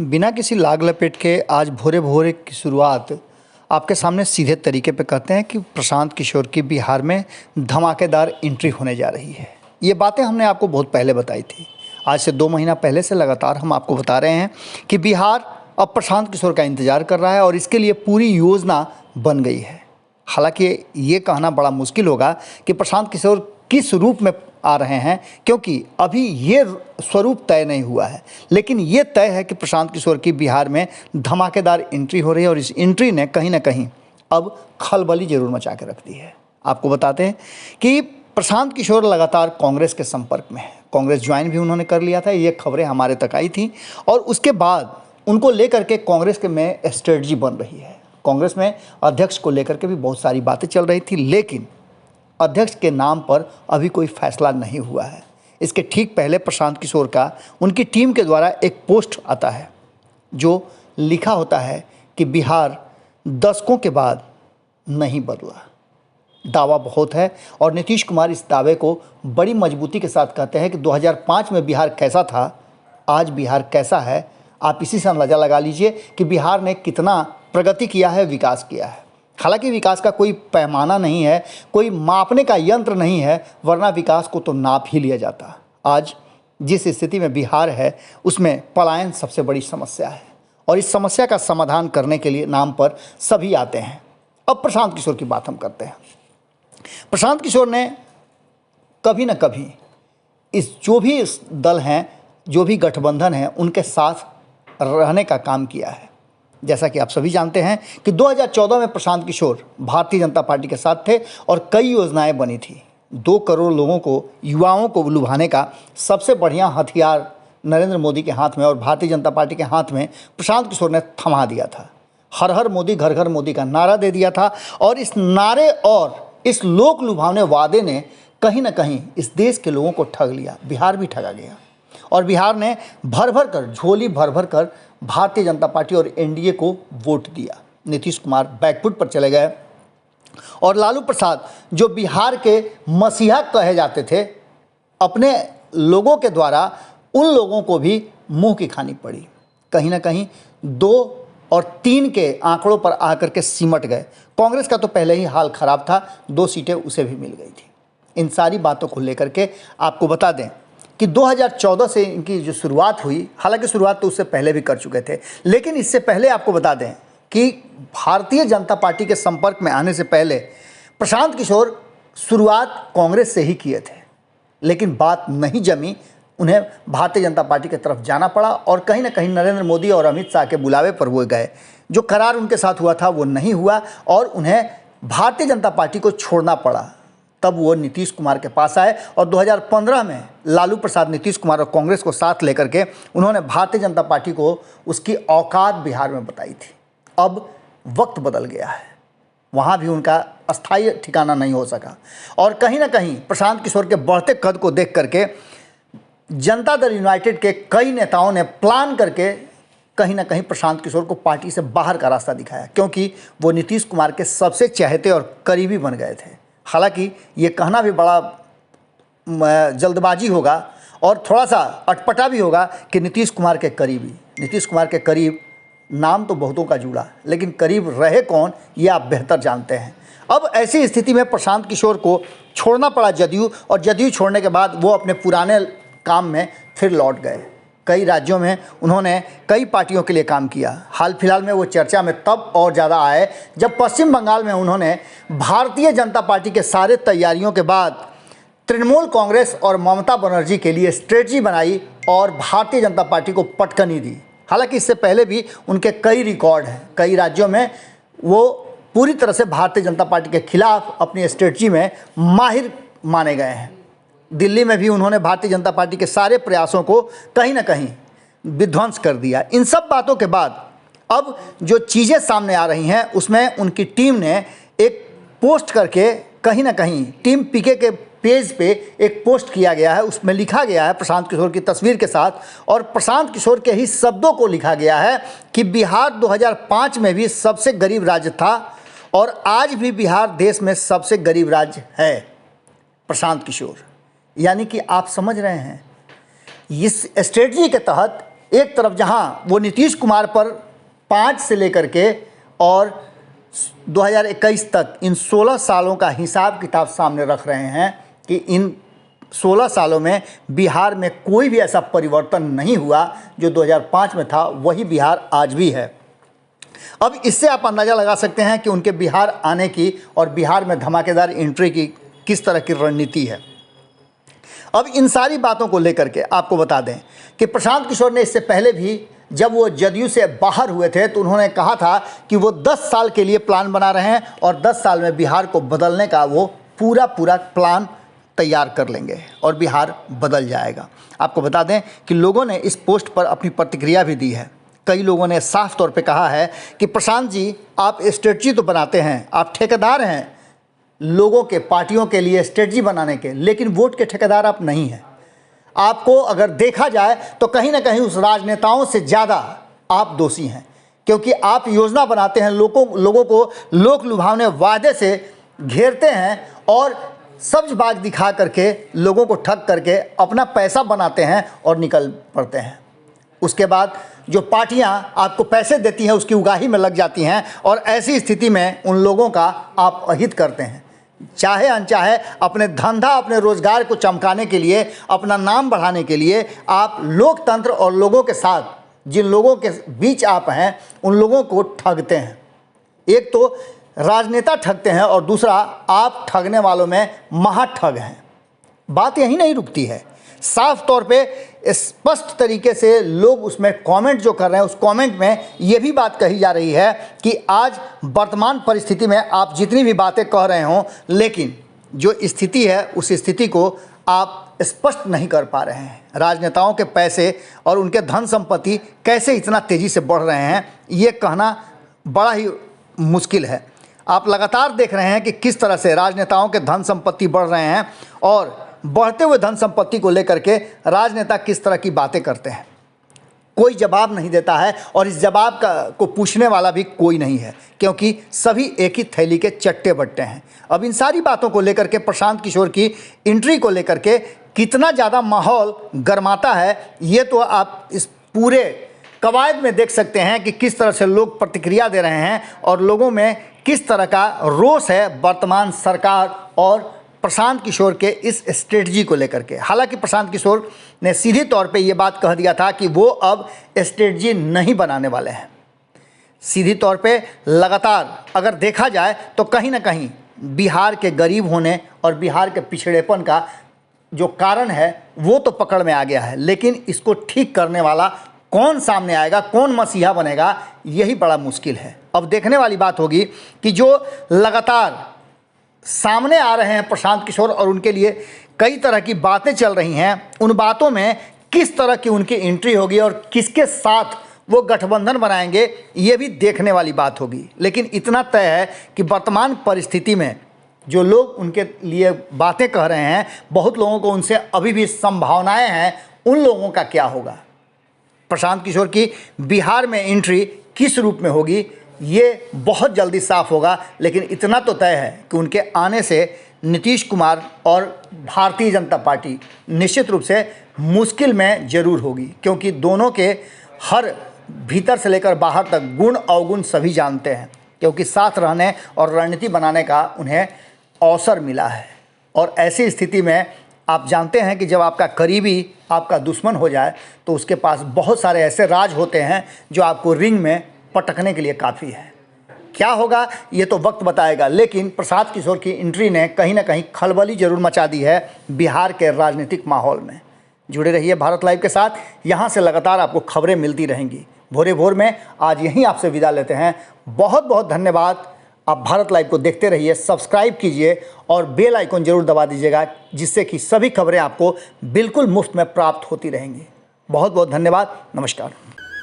बिना किसी लाग लपेट के आज भोरे भोरे की शुरुआत आपके सामने सीधे तरीके पे कहते हैं कि प्रशांत किशोर की बिहार में धमाकेदार एंट्री होने जा रही है। ये बातें हमने आपको बहुत पहले बताई थी। आज से 2 महीना पहले से लगातार हम आपको बता रहे हैं कि बिहार अब प्रशांत किशोर का इंतज़ार कर रहा है और इसके लिए पूरी योजना बन गई है। हालांकि ये कहना बड़ा मुश्किल होगा कि प्रशांत किशोर किस रूप में आ रहे हैं, क्योंकि अभी ये स्वरूप तय नहीं हुआ है, लेकिन ये तय है कि प्रशांत किशोर की बिहार में धमाकेदार एंट्री हो रही है और इस एंट्री ने कहीं ना कहीं अब खलबली जरूर मचा के रख दी है। आपको बताते हैं कि प्रशांत किशोर लगातार कांग्रेस के संपर्क में है। कांग्रेस ज्वाइन भी उन्होंने कर लिया था, ये खबरें हमारे तक आई थी और उसके बाद उनको लेकर के कांग्रेस के में स्ट्रेटजी बन रही है। कांग्रेस में अध्यक्ष को लेकर के भी बहुत सारी बातें चल रही थी, लेकिन अध्यक्ष के नाम पर अभी कोई फैसला नहीं हुआ है। इसके ठीक पहले प्रशांत किशोर का उनकी टीम के द्वारा एक पोस्ट आता है जो लिखा होता है कि बिहार दशकों के बाद नहीं बदला। दावा बहुत है और नीतीश कुमार इस दावे को बड़ी मजबूती के साथ कहते हैं कि 2005 में बिहार कैसा था, आज बिहार कैसा है। आप इसी से अंदाज़ा लगा लीजिए कि बिहार ने कितना प्रगति किया है, विकास किया है। हालांकि विकास का कोई पैमाना नहीं है, कोई मापने का यंत्र नहीं है, वरना विकास को तो नाप ही लिया जाता। आज जिस स्थिति में बिहार है उसमें पलायन सबसे बड़ी समस्या है और इस समस्या का समाधान करने के लिए नाम पर सभी आते हैं। अब प्रशांत किशोर की बात हम करते हैं। प्रशांत किशोर ने कभी न कभी इस जो भी इस दल हैं, जो भी गठबंधन है, उनके साथ रहने का काम किया है। जैसा कि आप सभी जानते हैं कि 2014 में प्रशांत किशोर भारतीय जनता पार्टी के साथ थे और कई योजनाएं बनी थी। 2 करोड़ लोगों को, युवाओं को लुभाने का सबसे बढ़िया हथियार नरेंद्र मोदी के हाथ में और भारतीय जनता पार्टी के हाथ में प्रशांत किशोर ने थमा दिया था। हर हर मोदी, घर घर मोदी का नारा दे दिया था और इस नारे और इस लोक लुभावने वादे ने कहीं ना कहीं इस देश के लोगों को ठग लिया। बिहार भी ठगा गया और बिहार ने भर भर कर, झोली भर भर कर भारतीय जनता पार्टी और एनडीए को वोट दिया। नीतीश कुमार बैकफुट पर चले गए और लालू प्रसाद, जो बिहार के मसीहा कहे जाते थे, अपने लोगों के द्वारा उन लोगों को भी मुंह की खानी पड़ी। कहीं ना कहीं 2 और 3 के आंकड़ों पर आकर के सिमट गए। कांग्रेस का तो पहले ही हाल खराब था, 2 सीटें उसे भी मिल गई थी। इन सारी बातों को लेकर के आपको बता दें कि 2014 से इनकी जो शुरुआत हुई, हालांकि शुरुआत तो उससे पहले भी कर चुके थे, लेकिन इससे पहले आपको बता दें कि भारतीय जनता पार्टी के संपर्क में आने से पहले प्रशांत किशोर शुरुआत कांग्रेस से ही किए थे, लेकिन बात नहीं जमी। उन्हें भारतीय जनता पार्टी की तरफ जाना पड़ा और कहीं ना कहीं नरेंद्र मोदी और अमित शाह के बुलावे पर वो गए। जो करार उनके साथ हुआ था वो नहीं हुआ और उन्हें भारतीय जनता पार्टी को छोड़ना पड़ा। तब वो नीतीश कुमार के पास आए और 2015 में लालू प्रसाद, नीतीश कुमार और कांग्रेस को साथ लेकर के उन्होंने भारतीय जनता पार्टी को उसकी औकात बिहार में बताई थी। अब वक्त बदल गया है, वहाँ भी उनका अस्थायी ठिकाना नहीं हो सका और कहीं ना कहीं प्रशांत किशोर के बढ़ते कद को देख करके जनता दल यूनाइटेड के कई नेताओं ने प्लान करके कहीं ना कहीं प्रशांत किशोर को पार्टी से बाहर का रास्ता दिखाया, क्योंकि वो नीतीश कुमार के सबसे चहेते और करीबी बन गए थे। हालांकि ये कहना भी बड़ा जल्दबाजी होगा और थोड़ा सा अटपटा भी होगा कि नीतीश कुमार के करीबी, नीतीश कुमार के करीब नाम तो बहुतों का जुड़ा, लेकिन करीब रहे कौन ये आप बेहतर जानते हैं। अब ऐसी स्थिति में प्रशांत किशोर को छोड़ना पड़ा जदयू, और जदयू छोड़ने के बाद वो अपने पुराने काम में फिर लौट गए। कई राज्यों में उन्होंने कई पार्टियों के लिए काम किया। हाल फिलहाल में वो चर्चा में तब और ज़्यादा आए जब पश्चिम बंगाल में उन्होंने भारतीय जनता पार्टी के सारे तैयारियों के बाद तृणमूल कांग्रेस और ममता बनर्जी के लिए स्ट्रेटजी बनाई और भारतीय जनता पार्टी को पटकनी दी। हालांकि इससे पहले भी उनके कई रिकॉर्ड हैं, कई राज्यों में वो पूरी तरह से भारतीय जनता पार्टी के खिलाफ अपनी स्ट्रेटजी में माहिर माने गए हैं। दिल्ली में भी उन्होंने भारतीय जनता पार्टी के सारे प्रयासों को कहीं ना कहीं विध्वंस कर दिया। इन सब बातों के बाद अब जो चीज़ें सामने आ रही हैं उसमें उनकी टीम ने एक पोस्ट करके, कहीं ना कहीं टीम पीके के पेज पे एक पोस्ट किया गया है, उसमें लिखा गया है प्रशांत किशोर की तस्वीर के साथ, और प्रशांत किशोर के ही शब्दों को लिखा गया है कि बिहार 2005 में भी सबसे गरीब राज्य था और आज भी बिहार देश में सबसे गरीब राज्य है। प्रशांत किशोर, यानी कि आप समझ रहे हैं इस स्ट्रेटजी के तहत एक तरफ जहां वो नीतीश कुमार पर 5 से लेकर के और 2021 तक इन 16 सालों का हिसाब किताब सामने रख रहे हैं कि इन 16 सालों में बिहार में कोई भी ऐसा परिवर्तन नहीं हुआ जो 2005 में था, वही बिहार आज भी है। अब इससे आप अंदाज़ा लगा सकते हैं कि उनके बिहार आने की और बिहार में धमाकेदार एंट्री की किस तरह की रणनीति है। अब इन सारी बातों को लेकर के आपको बता दें कि प्रशांत किशोर ने इससे पहले भी जब वो जदयू से बाहर हुए थे तो उन्होंने कहा था कि वो 10 साल के लिए प्लान बना रहे हैं और 10 साल में बिहार को बदलने का वो पूरा प्लान तैयार कर लेंगे और बिहार बदल जाएगा। आपको बता दें कि लोगों ने इस पोस्ट पर अपनी प्रतिक्रिया भी दी है। कई लोगों ने साफ तौर पे कहा है कि प्रशांत जी, आप स्ट्रेटजी तो बनाते हैं, आप ठेकेदार हैं लोगों के, पार्टियों के लिए स्ट्रेटजी बनाने के, लेकिन वोट के ठेकेदार आप नहीं हैं। आपको अगर देखा जाए तो कहीं ना कहीं उस राजनेताओं से ज़्यादा आप दोषी हैं, क्योंकि आप योजना बनाते हैं, लोगों को लोक लुभावने वादे से घेरते हैं और सब्जबाज दिखा करके लोगों को ठग करके अपना पैसा बनाते हैं और निकल पड़ते हैं। उसके बाद जो पार्टियां आपको पैसे देती हैं उसकी उगाही में लग जाती हैं और ऐसी स्थिति में उन लोगों का आप अहित करते हैं। चाहे अनचाहे अपने धंधा, अपने रोजगार को चमकाने के लिए, अपना नाम बढ़ाने के लिए आप लोकतंत्र और लोगों के साथ, जिन लोगों के बीच आप हैं, उन लोगों को ठगते हैं। एक तो राजनेता ठगते हैं और दूसरा आप ठगने वालों में महाठग हैं। बात यही नहीं रुकती है, साफ तौर पे स्पष्ट तरीके से लोग उसमें कमेंट जो कर रहे हैं, उस कमेंट में ये भी बात कही जा रही है कि आज वर्तमान परिस्थिति में आप जितनी भी बातें कह रहे हों, लेकिन जो स्थिति है उस स्थिति को आप स्पष्ट नहीं कर पा रहे हैं। राजनेताओं के पैसे और उनके धन संपत्ति कैसे इतना तेज़ी से बढ़ रहे हैं, ये कहना बड़ा ही मुश्किल है। आप लगातार देख रहे हैं कि किस तरह से राजनेताओं के धन संपत्ति बढ़ रहे हैं और बढ़ते हुए धन संपत्ति को लेकर के राजनेता किस तरह की बातें करते हैं। कोई जवाब नहीं देता है और इस जवाब को पूछने वाला भी कोई नहीं है, क्योंकि सभी एक ही थैली के चट्टे बट्टे हैं। अब इन सारी बातों को लेकर के प्रशांत किशोर की एंट्री को लेकर के कितना ज़्यादा माहौल गर्माता है, ये तो आप इस पूरे कवायद में देख सकते हैं कि किस तरह से लोग प्रतिक्रिया दे रहे हैं और लोगों में किस तरह का रोष है वर्तमान सरकार और प्रशांत किशोर के इस स्ट्रेटजी को लेकर के। हालांकि प्रशांत किशोर ने सीधी तौर पे ये बात कह दिया था कि वो अब स्ट्रेटजी नहीं बनाने वाले हैं। सीधी तौर पे लगातार अगर देखा जाए तो कहीं ना कहीं बिहार के गरीब होने और बिहार के पिछड़ेपन का जो कारण है वो तो पकड़ में आ गया है, लेकिन इसको ठीक करने वाला कौन सामने आएगा, कौन मसीहा बनेगा, यही बड़ा मुश्किल है। अब देखने वाली बात होगी कि जो लगातार सामने आ रहे हैं प्रशांत किशोर और उनके लिए कई तरह की बातें चल रही हैं, उन बातों में किस तरह की उनकी एंट्री होगी और किसके साथ वो गठबंधन बनाएंगे, ये भी देखने वाली बात होगी। लेकिन इतना तय है कि वर्तमान परिस्थिति में जो लोग उनके लिए बातें कह रहे हैं, बहुत लोगों को उनसे अभी भी संभावनाएं हैं, उन लोगों का क्या होगा। प्रशांत किशोर की बिहार में एंट्री किस रूप में होगी ये बहुत जल्दी साफ होगा, लेकिन इतना तो तय है कि उनके आने से नीतीश कुमार और भारतीय जनता पार्टी निश्चित रूप से मुश्किल में ज़रूर होगी, क्योंकि दोनों के हर भीतर से लेकर बाहर तक गुण अवगुण सभी जानते हैं, क्योंकि साथ रहने और रणनीति बनाने का उन्हें अवसर मिला है। और ऐसी स्थिति में आप जानते हैं कि जब आपका करीबी आपका दुश्मन हो जाए तो उसके पास बहुत सारे ऐसे राज होते हैं जो आपको रिंग में पटकने के लिए काफ़ी है। क्या होगा ये तो वक्त बताएगा, लेकिन प्रशांत किशोर की एंट्री ने कहीं ना कहीं खलबली जरूर मचा दी है बिहार के राजनीतिक माहौल में। जुड़े रहिए भारत लाइव के साथ, यहाँ से लगातार आपको खबरें मिलती रहेंगी। भोरे भोर में आज यहीं आपसे विदा लेते हैं। बहुत बहुत धन्यवाद। आप भारत लाइव को देखते रहिए, सब्सक्राइब कीजिए और बेल आइकन जरूर दबा दीजिएगा, जिससे कि सभी खबरें आपको बिल्कुल मुफ्त में प्राप्त होती रहेंगी। बहुत बहुत धन्यवाद। नमस्कार।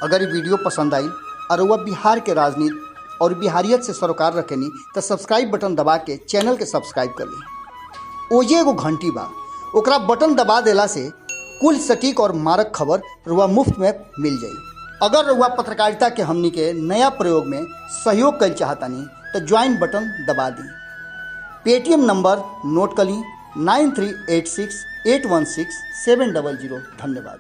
अगर ये वीडियो पसंद आई और वह बिहार के राजनीति और बिहारियत से सरोकार रखेनी तो सब्सक्राइब बटन दबा के चैनल के सब्सक्राइब कर ली। ओजे एगो घंटी बा, ओकरा बटन दबा देला से कुल सटीक और मारक खबर रुआ मुफ्त में मिल जाई। अगर रुआ पत्रकारिता के हमनी के नया प्रयोग में सहयोग कर चाहतानी तो ज्वाइन बटन दबा दी। पेटीएम नंबर नोट कर ली 9386816700। धन्यवाद।